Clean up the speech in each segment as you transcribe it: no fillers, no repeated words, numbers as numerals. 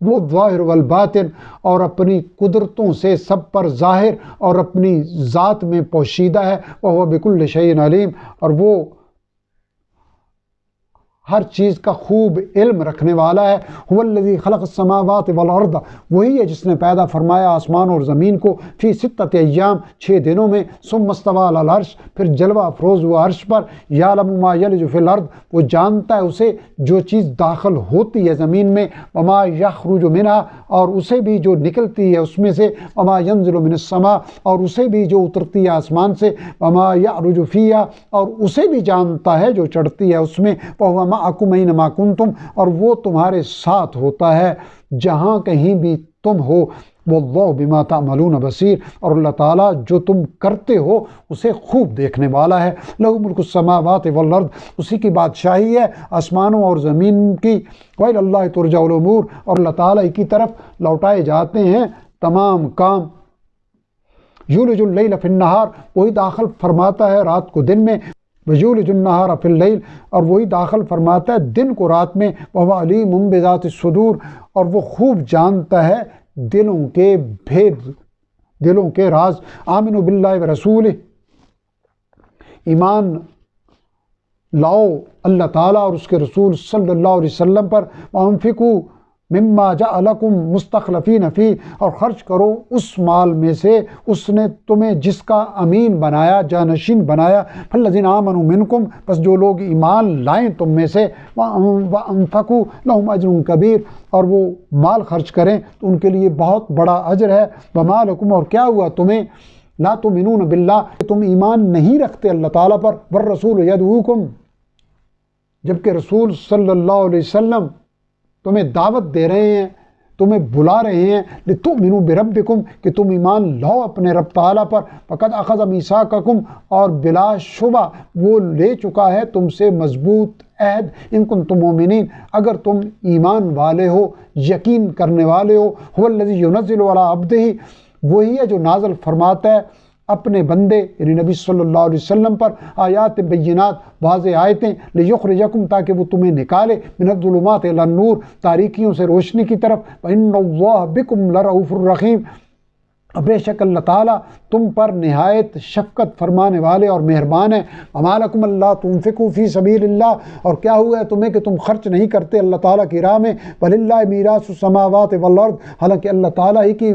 وہ ظاہر والباطن، اور اپنی قدرتوں سے سب پر ظاہر اور اپنی ذات میں پوشیدہ ہے، وہو بکل شیء علیم، اور وہ ہر چیز کا خوب علم رکھنے والا ہے۔ هو الذی خلق السماوات والارض، وہی ہے جس نے پیدا فرمایا آسمان اور زمین کو، فی 6 ایام 6 دنوں میں، ثم استوی علی العرش، پھر جلوہ افروز ہوا عرش پر، یعلم ما یلج فی الارض، وہ جانتا ہے اسے جو چیز داخل ہوتی ہے زمین میں، وما یخرج منہا، اور اسے بھی جو نکلتی ہے اس میں سے، وما ینزل من السماء، اور اسے بھی جو اترتی ہے آسمان سے، وما یعرج فیہا، اور اسے بھی جانتا ہے جو چڑھتی ہے اس میں، وہو معکم اینما کنتم، اور وہ تمہارے ساتھ ہوتا ہے جہاں کہیں بھی تم ہو، واللہ بما تعملون بصیر، اور اللہ تعالیٰ جو تم کرتے ہو اسے خوب دیکھنے والا ہے۔ لہ ملک السماوات والارض، اسی کی بادشاہی ہے آسمانوں اور زمین کی، وإلی اللہ ترجع الامور، اور اللہ تعالیٰ ہی کی طرف لوٹائے جاتے ہیں تمام کام۔ یولج اللیل فی النہار، وہی داخل فرماتا ہے رات کو دن میں، ویولج النہار فی اللیل، اور وہی داخل فرماتا ہے دن کو رات میں، وہو علیم بذات الصدور، اور وہ خوب جانتا ہے دلوں کے بھید، دلوں کے راز۔ آمنوا باللہ ورسولہ، ایمان لاؤ اللہ تعالیٰ اور اس کے رسول صلی اللہ علیہ وسلم پر، وانفقوا مما جعلکم مستخلفین فیہ، اور خرچ کرو اس مال میں سے اس نے تمہیں جس کا امین بنایا، جانشین بنایا، فالذین آمنوا منکم، بس جو لوگ ایمان لائیں تم میں سے، وانفقوا لہم اجر کبیر، اور وہ مال خرچ کریں تو ان کے لیے بہت بڑا اجر ہے۔ وما لکم، اور کیا ہوا تمہیں، لا تؤمنون باللہ، تم ایمان نہیں رکھتے اللہ تعالیٰ پر، والرسول یدعوکم، جبکہ رسول صلی اللہ علیہ وسلم تمہیں دعوت دے رہے ہیں، تمہیں بلا رہے ہیں، لتؤمنوا بربکم، کہ تم ایمان لاؤ اپنے رب تعالیٰ پر، فقد اخذ میثاقکم، اور بلا شبہ وہ لے چکا ہے تم سے مضبوط عہد، ان کنتم مومنین، اگر تم ایمان والے ہو، یقین کرنے والے ہو۔ هو الذی ینزل علی عبدہ، وہی ہے جو نازل فرماتا ہے اپنے بندے یعنی نبی صلی اللہ علیہ وسلم پر، آیات بینات، واضح آیتیں، لیخرجکم، تاکہ وہ تمہیں نکالے، من الظلمات الی النور، تاریکیوں سے روشنی کی طرف، وان اللہ بکم لرؤوف الرحیم، بے شک اللہ تعالیٰ تم پر نہایت شفقت فرمانے والے اور مہربان ہیں۔ وما لکم الا تنفقوا فی سبیل اللہ، اور کیا ہوا ہے تمہیں کہ تم خرچ نہیں کرتے اللہ تعالیٰ کی راہ میں، وللہ میراث السماوات والارض، حالانکہ اللہ تعالیٰ ہی کی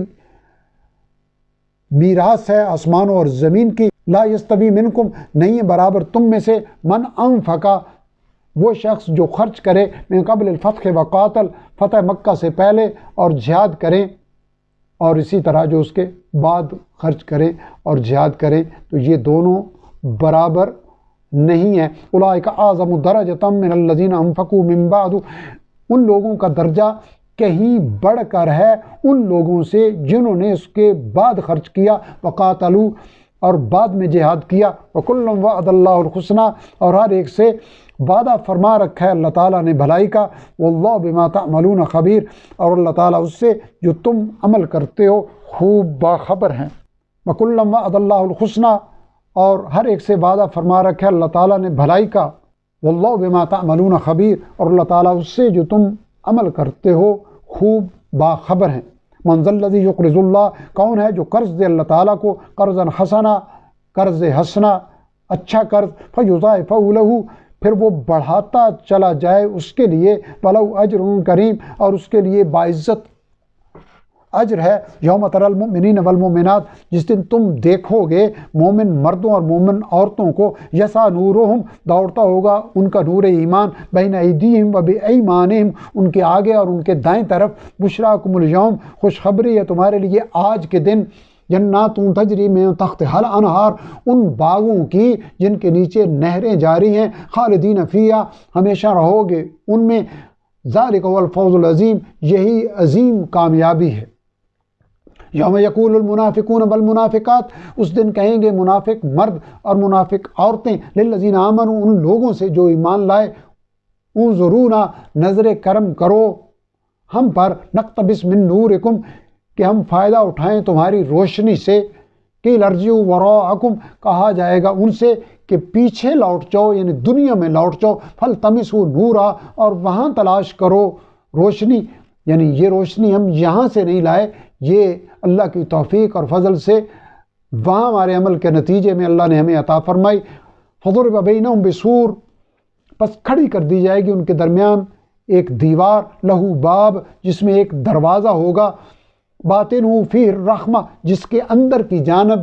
میراث ہے آسمانوں اور زمین کی۔ لا یستوی منکم، نہیں ہے برابر تم میں سے، من انفقا، وہ شخص جو خرچ کرے، من قبل الفتح وقاتل، فتح مکہ سے پہلے اور جہاد کریں، اور اسی طرح جو اس کے بعد خرچ کریں اور جہاد کریں، تو یہ دونوں برابر نہیں ہیں۔ اولئک اعظم درجۃ من الذین انفقوا من بعد، ان لوگوں کا درجہ کہیں بڑھ کر ہے ان لوگوں سے جنہوں نے اس کے بعد خرچ کیا، وقاتلوا، اور بعد میں جہاد کیا، وکلا وعد اللہ الحسنی، اور ہر ایک سے وعدہ فرما رکھا ہے اللہ تعالیٰ نے بھلائی کا، واللہ بما تعملون خبیر، اور اللہ تعالیٰ اس سے جو تم عمل کرتے ہو خوب باخبر ہیں۔ وکلا وعد اللہ الحسنی، اور ہر ایک سے وعدہ فرما رکھا ہے اللہ تعالیٰ نے بھلائی کا، واللہ بما تعملون خبیر، اور اللہ تعالیٰ اس سے جو تم عمل کرتے ہو خوب باخبر ہیں۔ من ذا الذی یقرض اللہ، کون ہے جو قرض دے اللہ تعالیٰ کو، قرضا حسنا، قرض حسنا، اچھا قرض، فیضاعفہ لہ، پھر وہ بڑھاتا چلا جائے اس کے لیے، ولہ اجر کریم، اور اس کے لیے باعزت اجر ہے۔ یوم تری المؤمنین والمؤمنات، جس دن تم دیکھو گے مومن مردوں اور مومن عورتوں کو، یسعی نورہم، دوڑتا ہوگا ان کا نور ایمان، بین ایدیہم و بایمانہم، ان کے آگے اور ان کے دائیں طرف، بشراکم الیوم، خوشخبری ہے تمہارے لیے آج کے دن، جنات تجری من تحتہا الانہار، ان باغوں کی جن کے نیچے نہریں جاری ہیں، خالدین فیہا، ہمیشہ رہو گے ان میں، ذالک هو الفوز العظیم، یہی عظیم کامیابی ہے۔ یوم یقول المنافقون والمنافقات، اس دن کہیں گے منافق مرد اور منافق عورتیں، للذین آمنوا، ان لوگوں سے جو ایمان لائے، انظرونا، نظر کرم کرو ہم پر، نقتبس من نورکم، کہ ہم فائدہ اٹھائیں تمہاری روشنی سے، قیل ارجعوا وراءکم، کہا جائے گا ان سے کہ پیچھے لوٹ جاؤ، یعنی دنیا میں لوٹ جاؤ، فالتمسوا نورا، اور وہاں تلاش کرو روشنی، یعنی یہ روشنی ہم یہاں سے نہیں لائے، یہ اللہ کی توفیق اور فضل سے وہاں ہمارے عمل کے نتیجے میں اللہ نے ہمیں عطا فرمائی۔ فضرب بینہم بسور، پس کھڑی کر دی جائے گی ان کے درمیان ایک دیوار، لہو باب، جس میں ایک دروازہ ہوگا، باطنہ فیہ الرحمہ، جس کے اندر کی جانب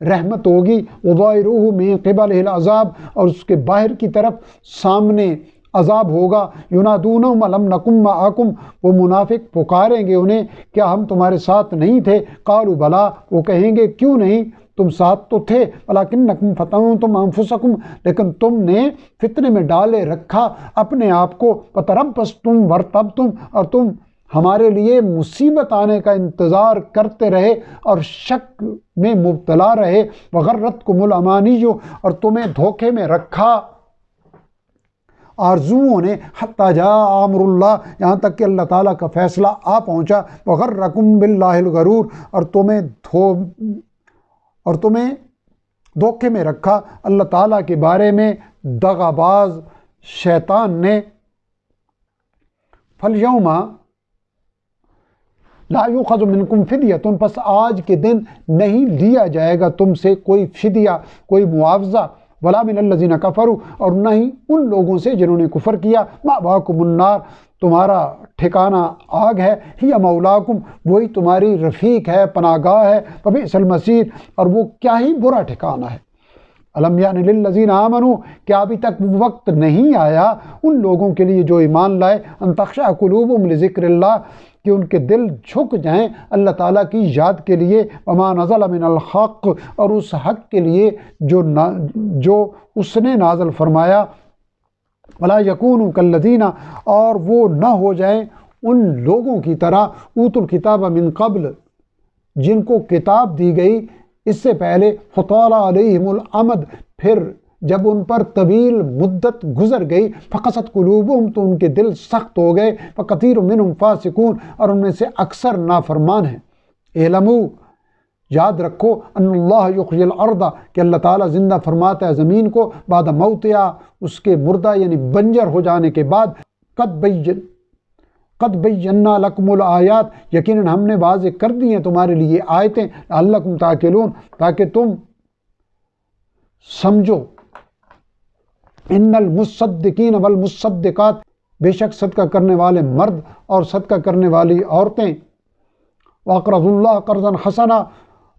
رحمت ہوگی، وظاہرہ من قبلہ العذاب، اور اس کے باہر کی طرف سامنے عذاب ہوگا۔ ینادونہم الم نکن معکم، وہ منافق پکاریں گے انہیں، کیا ہم تمہارے ساتھ نہیں تھے؟ قالوا بلا، وہ کہیں گے کیوں نہیں، تم ساتھ تو تھے، ولکنکم فتنتم انفسکم، لیکن تم نے فتنے میں ڈالے رکھا اپنے آپ کو، وتربصتم وارتبتم، اور تم ہمارے لیے مصیبت آنے کا انتظار کرتے رہے اور شک میں مبتلا رہے، وغرتکم الامانی، اور تمہیں دھوکے میں رکھا آرزوؤں نے، حتی جاء امر اللہ، یہاں تک کہ اللہ تعالیٰ کا فیصلہ آ پہنچا، وغرکم باللہ الغرور، اور تمہیں دھوکے میں رکھا اللہ تعالیٰ کے بارے میں دغا باز شیطان نے۔ فالیوم لا یؤخذ منکم فدیۃ، پس آج کے دن نہیں لیا جائے گا تم سے کوئی فدیہ، کوئی معاوضہ، ولا من الذین کفروا، اور نہ ہی ان لوگوں سے جنہوں نے کفر کیا، مأواکم النار، تمہارا ٹھکانہ آگ ہے، ہی مولاکم، وہی تمہاری رفیق ہے، پناہ گاہ ہے، فبئس المصیر، اور وہ کیا ہی برا ٹھکانہ ہے۔ الم یعن للذین آمنوا، کیا ابھی تک وقت نہیں آیا ان لوگوں کے لیے جو ایمان لائے، ان تخشع قلوبہم لذکر اللہ، کہ ان کے دل جھک جائیں اللہ تعالیٰ کی یاد کے لیے، وما نزل من الحق، اور اس حق کے لیے جو اس نے نازل فرمایا، ولا یکونوا کالذین، اور وہ نہ ہو جائیں ان لوگوں کی طرح، اوتوا الکتاب من قبل، جن کو کتاب دی گئی اس سے پہلے، فطال علیہم الامد، پھر جب ان پر طویل مدت گزر گئی، فقست قلوبہم، تو ان کے دل سخت ہو گئے، فکثیر منہم فاسقون، اور ان میں سے اکثر نافرمان ہیں۔ اعلموا، یاد رکھو، ان اللہ یحیی الارض، کہ اللہ تعالیٰ زندہ فرماتا ہے زمین کو، بعد موتہا، اس کے مردہ یعنی بنجر ہو جانے کے بعد، قد بینا لکم الآیات، یقیناً ہم نے واضح کر دی ہیں تمہارے لیے آیتیں، لعلکم تعقلون، تاکہ تم سمجھو۔ ان المصدقین والمصدقات، بے شک صدقہ کرنے والے مرد اور صدقہ کرنے والی عورتیں، واقرضوا اللہ قرضا حسنا،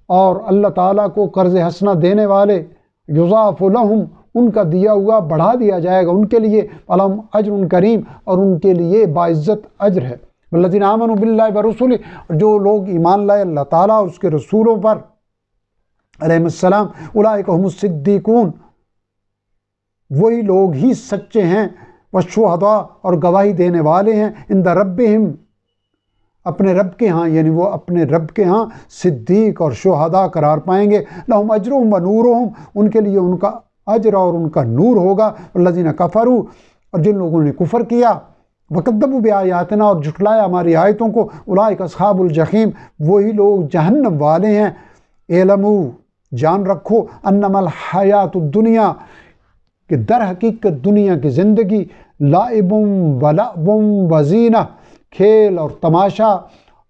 اور اللہ تعالیٰ کو قرض حسنہ دینے والے، یضاعف لہم، ان کا دیا ہوا بڑھا دیا جائے گا ان کے لیے، ولہم اجر کریم، اور ان کے لیے باعزت اجر ہے۔ والذین آمنوا باللہ ورسلہ، جو لوگ ایمان لائے اللہ تعالیٰ اور اس کے رسولوں پر علیہ السلام، اولئک هم الصدیقون، وہی لوگ ہی سچے ہیں، والشہداء، اور گواہی دینے والے ہیں، عند ربہم، اپنے رب کے ہاں، یعنی وہ اپنے رب کے ہاں صدیق اور شہداء قرار پائیں گے۔ لہم اجرہم ونورہم، ان کے لیے ان کا اجر اور ان کا نور ہوگا۔ والذین کفروا، اور جن لوگوں نے کفر کیا، وکذبوا بآیاتنا، اور جھٹلایا ہماری آیتوں کو، اولئک اصحاب الجحیم، وہی لوگ جہنم والے ہیں۔ اعلموا، جان رکھو، انما الحیات الدنیا، کہ در حقیقت دنیا کی زندگی، لعب ولعب وزینہ، کھیل اور تماشا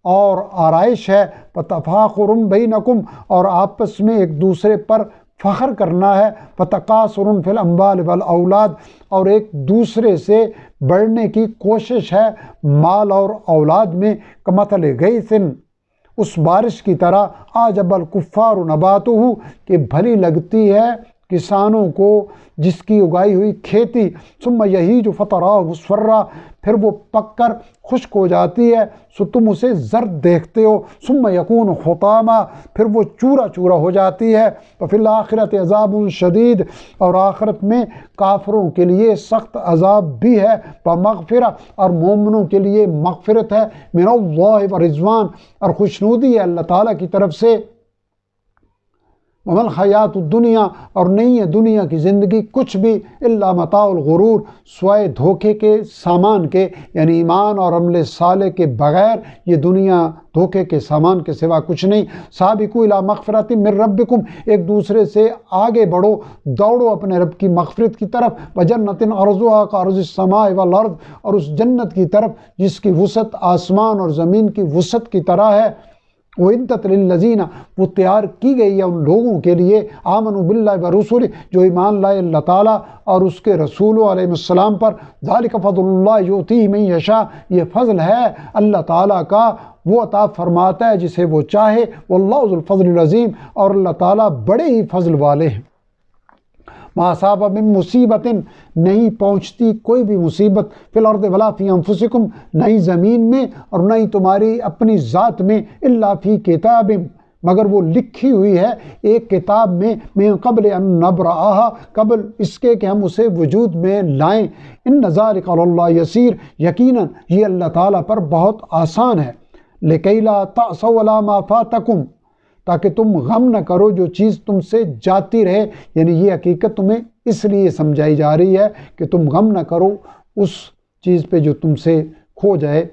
اور آرائش ہے، وتفاخر بینکم، اور آپس میں ایک دوسرے پر فخر کرنا ہے، وتکاثر فی الاموال والاولاد، اور ایک دوسرے سے بڑھنے کی کوشش ہے مال اور اولاد میں، کمثل غیث، اس بارش کی طرح، اعجب الکفار نباتہ، کہ بھلی لگتی ہے کسانوں کو جس کی اگائی ہوئی کھیتی، ثم یہیج فتراہ مصفرا، پھر وہ پک کر خشک ہو جاتی ہے، سو تم اسے زرد دیکھتے ہو، ثم یکون حطاما، پھر وہ چورا چورا ہو جاتی ہے، وفی الآخرۃ عذاب شدید، اور آخرت میں کافروں کے لیے سخت عذاب بھی ہے، ومغفرہ، اور مومنوں کے لیے مغفرت ہے، من اللہ ورضوان، اور خوشنودی ہے اللہ تعالیٰ کی طرف سے، وما الحیات الدنیا، اور نہیں ہے دنیا کی زندگی کچھ بھی الا متاع الغرور، سوائے دھوکے کے سامان کے، یعنی ایمان اور عمل صالح کے بغیر یہ دنیا دھوکے کے سامان کے سوا کچھ نہیں۔ سابقوا الی مغفرۃ من ربکم، ایک دوسرے سے آگے بڑھو، دوڑو اپنے رب کی مغفرت کی طرف، وجنۃ عرضھا کعرض السماء والارض، اور اس جنت کی طرف جس کی وسعت آسمان اور زمین کی وسعت کی طرح ہے۔ وَعِدَّتْ لِلَّذِينَ، وہ تیار کی گئی ہے ان لوگوں کے لیے، آمنوا باللہ ورسولہ، جو ایمان لائے اللہ تعالیٰ اور اس کے رسولوں علیہ السلام پر۔ ذالک فضل اللہ یؤتیہ من یشاء، یہ فضل ہے اللہ تعالیٰ کا، وہ عطا فرماتا ہے جسے وہ چاہے، واللہ ذو الفضل العظیم، اور اللہ تعالیٰ بڑے ہی فضل والے ہیں۔ ما اصاب من مصیبت، نہیں پہنچتی کوئی بھی مصیبت، فی الارض ولا فی انفسکم، نہ ہی زمین میں اور نہ ہی تمہاری اپنی ذات میں، الا فی کتاب، مگر وہ لکھی ہوئی ہے ایک کتاب میں، من قبل ان نبرأہا، قبل اس کے کہ ہم اسے وجود میں لائیں۔ ان ذالک علی اللہ یسیر، یقیناً یہ اللہ تعالیٰ پر بہت آسان ہے۔ لکی لا تأسوا علی ما فاتکم، تاکہ تم غم نہ کرو جو چیز تم سے جاتی رہے، یعنی یہ حقیقت تمہیں اس لیے سمجھائی جا رہی ہے کہ تم غم نہ کرو اس چیز پہ جو تم سے کھو جائے،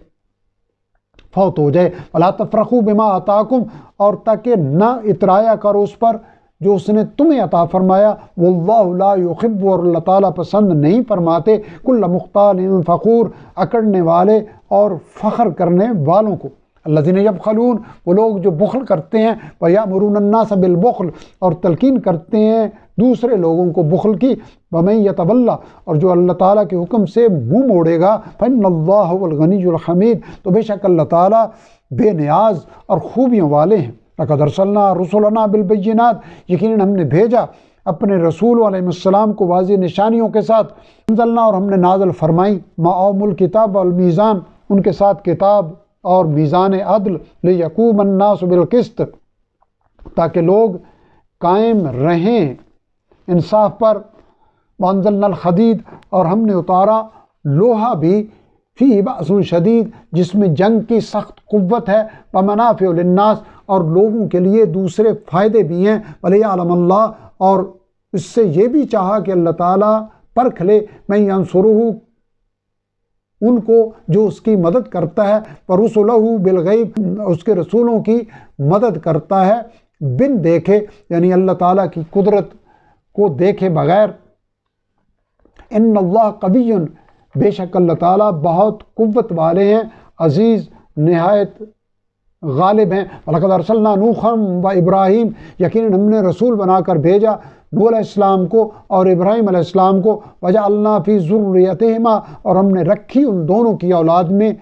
فوت ہو جائے۔ ولا تفرحوا بما آتاکم، اور تاکہ نہ اترایا کرو اس پر جو اس نے تمہیں عطا فرمایا۔ واللہ لا یحب، اور اللہ تعالیٰ پسند نہیں فرماتے کل مختال فخور، اکڑنے والے اور فخر کرنے والوں کو۔ الذین یبخلون، وہ لوگ جو بخل کرتے ہیں، ویأمرون الناس بالبخل، اور تلقین کرتے ہیں دوسرے لوگوں کو بخل کی۔ ومن یتولی، اور جو اللہ تعالیٰ کے حکم سے منہ موڑے گا، فإن اللہ هو الغنی الحمید، تو بے شک اللہ تعالیٰ بے نیاز اور خوبیوں والے ہیں۔ لقد ارسلنا رسلنا بالبینات، یقیناً ہم نے بھیجا اپنے رسولوں علیہ السلام کو واضح نشانیوں کے ساتھ۔ انزلنا، اور ہم نے نازل فرمائی، معهم الکتاب والمیزان، ان کے ساتھ کتاب اور میزان عدل، لیقوم الناس بالقسط، تاکہ لوگ قائم رہیں انصاف پر۔ وانزلنا الحدید، اور ہم نے اتارا لوہا بھی، فیہ بأس شدید، جس میں جنگ کی سخت قوت ہے، ومنافع للناس، اور لوگوں کے لیے دوسرے فائدے بھی ہیں، ولیعلم اللہ، اور اس سے یہ بھی چاہا کہ اللہ تعالیٰ پرکھ لے، من ینصرہ، ان کو جو اس کی مدد کرتا ہے، ورسلہ بالغیب، اس کے رسولوں کی مدد کرتا ہے بن دیکھے، یعنی اللہ تعالیٰ کی قدرت کو دیکھے بغیر۔ ان اللہ قوی، بے شک اللہ تعالیٰ بہت قوت والے ہیں، عزیز نہایت غالب ہیں۔ وَلَقَدْ أَرْسَلْنَا نُوحًا وَإِبْرَاهِيمَ، یقیناً ہم نے رسول بنا کر بھیجا نوح علیہ السلام کو اور ابراہیم علیہ السلام کو۔ وَجَعَلْنَا فِي ذُرِّيَّتِهِمَا، اور ہم نے رکھی ان دونوں کی اولاد میں،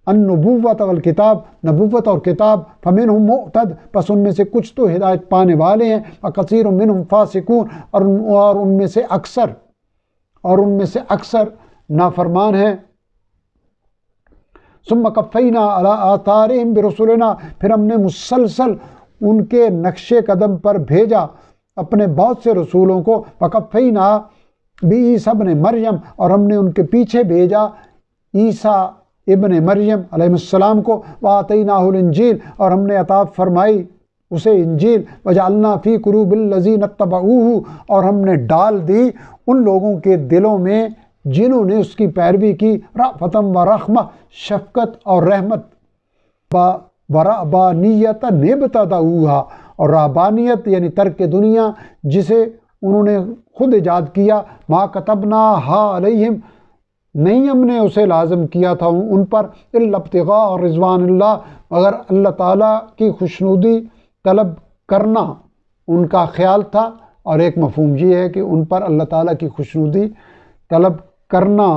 النبوۃ والکتاب، نبوت اور کتاب۔ فَمِنْهُمْ مُعْتَدٍ، پس ان میں سے کچھ تو ہدایت پانے والے ہیں، وَكَثِيرٌ مِّنْهُمْ فَاسِقُونَ، اور ان میں سے اکثر نافرمان ہیں۔ ثُمَّ قَفَّيْنَا عَلَىٰ آثَارِهِمْ بِرُسُلِنَا، پھر ہم نے مسلسل ان کے نقش قدم پر بھیجا اپنے بہت سے رسولوں کو۔ وَقَفَّيْنَا بِعِیسیٰ ابْنِ مریم، اور ہم نے ان کے پیچھے بھیجا عیسیٰ ابن مریم علیہ السلام کو۔ وَآتَيْنَاهُ الْإِنْجِيلَ، اور ہم نے عطا فرمائی اسے انجیل۔ وَجَعَلْنَا فِي قُلُوبِ الَّذِينَ اتَّبَعُوهُ، اور ہم نے ڈال دی ان لوگوں کے دلوں میں جنہوں نے اس کی پیروی کی، رأفۃ ورحمہ، شفقت اور رحمت، ورہبانیۃ ابتدعوہا، اور رہبانیت یعنی ترک دنیا جسے انہوں نے خود ایجاد کیا۔ ما کتبناہا علیہم، نہیں ہم نے اسے لازم کیا تھا ان پر، الا ابتغاء رضوان اللہ، مگر اللہ تعالیٰ کی خوشنودی طلب کرنا ان کا خیال تھا۔ اور ایک مفہوم یہ ہے کہ ان پر اللہ تعالیٰ کی خوشنودی طلب کرنا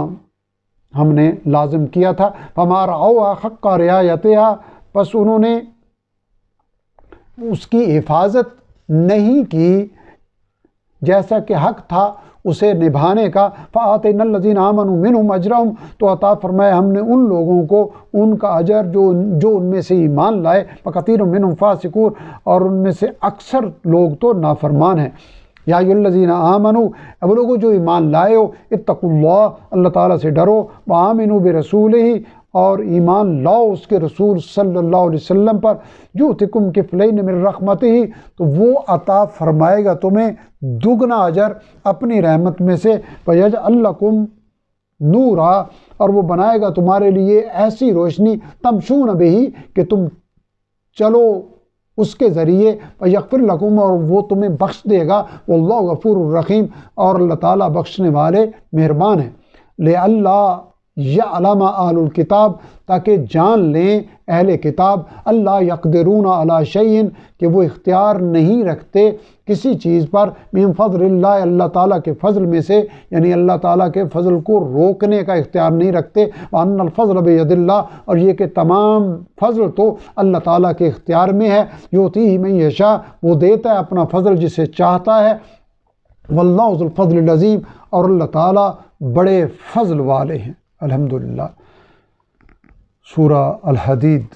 ہم نے لازم کیا تھا۔ فما رعوها حق رعایتها، پس انہوں نے اس کی حفاظت نہیں کی جیسا کہ حق تھا اسے نبھانے کا۔ فآتینا الذین آمنوا منہم اجرہم، تو عطا فرمایا ہم نے ان لوگوں کو ان کا اجر جو ان میں سے ایمان لائے۔ وکثیر منہم فاسقون، اور ان میں سے اکثر لوگ تو نافرمان ہیں۔ یا ایھا الذین آمنوا، اب لوگوں جو ایمان لائے ہو، اتقوا اللہ، اللہ تعالیٰ سے ڈرو، وآمنوا برسولہ، اور ایمان لاؤ اس کے رسول صلی اللہ علیہ وسلم پر، یؤتکم کفلین من رحمتہ، تو وہ عطا فرمائے گا تمہیں دگنا اجر اپنی رحمت میں سے، ویجعل لکم نورا، اور وہ بنائے گا تمہارے لیے ایسی روشنی، تمشون بہی، کہ تم چلو اس کے ذریعے، ویغفر لکم، اور وہ تمہیں بخش دے گا، واللہ غفور الرحیم، اور اللہ تعالیٰ بخشنے والے مہربان ہیں، لئلا یعلم اہل الکتاب، تاکہ جان لیں اہل کتاب، اللہ یقدرون علی شیء، کہ وہ اختیار نہیں رکھتے کسی چیز پر، من فضل اللہ، اللہ تعالیٰ کے فضل میں سے، یعنی اللہ تعالیٰ کے فضل کو روکنے کا اختیار نہیں رکھتے، وان الفضل بید اللہ، اور یہ کہ تمام فضل تو اللہ تعالیٰ کے اختیار میں ہے، یؤتیہ من یشاء، وہ دیتا ہے اپنا فضل جسے چاہتا ہے، واللہ ذو الفضل العظیم، اور اللہ تعالیٰ بڑے فضل والے ہیں۔ الحمدللہ۔ سورہ الحدید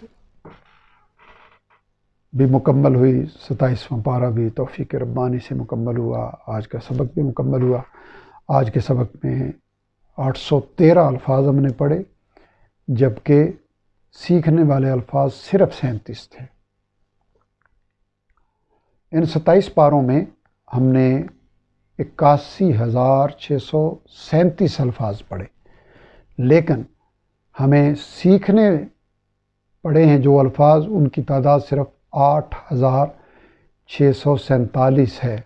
بھی مکمل ہوئی، 27واں پارہ بھی توفیق ربانی سے مکمل ہوا، آج کا سبق بھی مکمل ہوا۔ آج کے سبق میں 813 الفاظ ہم نے پڑھے، جبکہ سیکھنے والے الفاظ صرف 37 تھے۔ ان 27 پاروں میں ہم نے 81,637 الفاظ پڑھے، لیکن ہمیں سیکھنے پڑے ہیں جو الفاظ، ان کی تعداد صرف 8,647 ہے،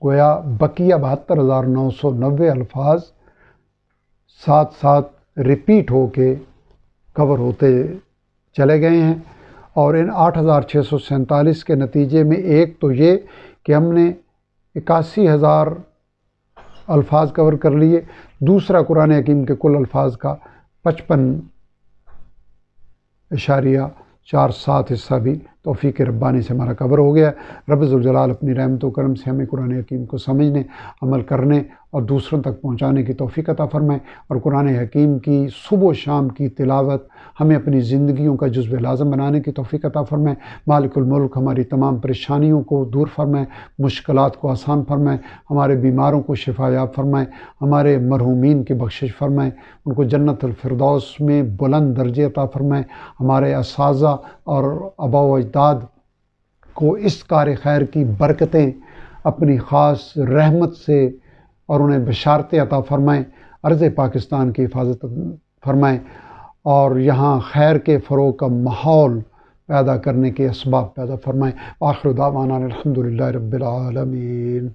گویا بقیہ 72,990 الفاظ ساتھ ساتھ ریپیٹ ہو کے کور ہوتے چلے گئے ہیں، اور ان 8,647 کے نتیجے میں ایک تو یہ کہ ہم نے 81,000 الفاظ کور کر لیے، دوسرا قرآن حکیم کے کل الفاظ کا 55.47 حصہ بھی توفیق ربانی سے ہمارا کور ہو گیا۔ رب ذوالجلال اپنی رحمت و کرم سے ہمیں قرآن حکیم کو سمجھنے، عمل کرنے اور دوسروں تک پہنچانے کی توفیق عطا فرمائے، اور قرآن حکیم کی صبح و شام کی تلاوت ہمیں اپنی زندگیوں کا جزو لازم بنانے کی توفیق عطا فرمائے۔ مالک الملک ہماری تمام پریشانیوں کو دور فرمائے، مشکلات کو آسان فرمائے، ہمارے بیماروں کو شفا یاب فرمائے، ہمارے مرحومین کی بخشش فرمائے، ان کو جنت الفردوس میں بلند درجے عطا فرمائے، ہمارے اساتذہ اور آباء و اجداد کو اس کار خیر کی برکتیں اپنی خاص رحمت سے اور انہیں بشارتیں عطا فرمائیں، ارض پاکستان کی حفاظت فرمائیں، اور یہاں خیر کے فروغ کا ماحول پیدا کرنے کے اسباب پیدا فرمائیں۔ آخر دعوانا الحمدللہ رب العالمین۔